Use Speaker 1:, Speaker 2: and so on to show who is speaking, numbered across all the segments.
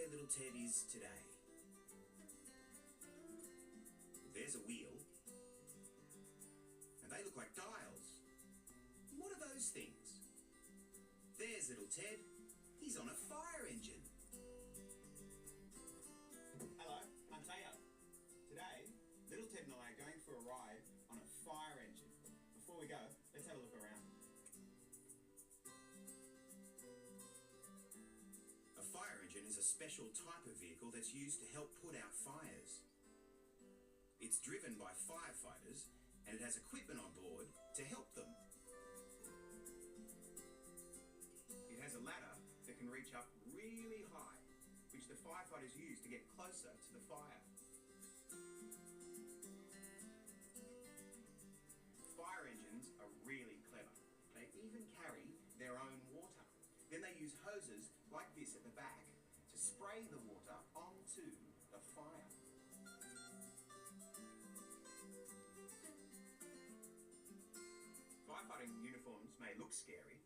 Speaker 1: where little Ted is today? There's a wheel, and they look like dials. What are those things? There's little Ted. He's on a fire engine.
Speaker 2: Hello, I'm Teo. Today, little Ted and I are going for a ride on a fire engine. Before we go, let's have a look around.
Speaker 1: A fire engine is a special type of vehicle that's used to help put out fires. It's driven by firefighters and it has equipment on board to help them. It has a ladder that can reach up really high, which the firefighters use to get closer to the fire. Fire engines are really clever. They even carry their own water. Then they use hoses like this at the back to spray the water onto the fire. Firefighting uniforms may look scary,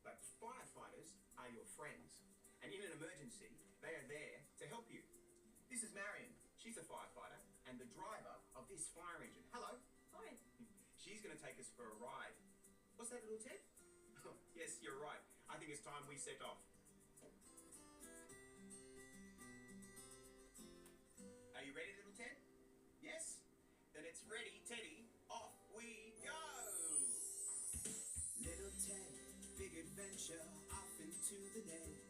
Speaker 1: but firefighters are your friends. And in an emergency, they are there to help you. This is Marion. She's a firefighter and the driver of this fire engine. Hello.
Speaker 3: Hi.
Speaker 1: She's going to take us for a ride. What's that, little Ted? Yes, you're right. I think it's time we set off. Are you ready, little Ted? Yes? Then it's ready, Teddy. Off we go! Little Ted, big adventure, off into the day.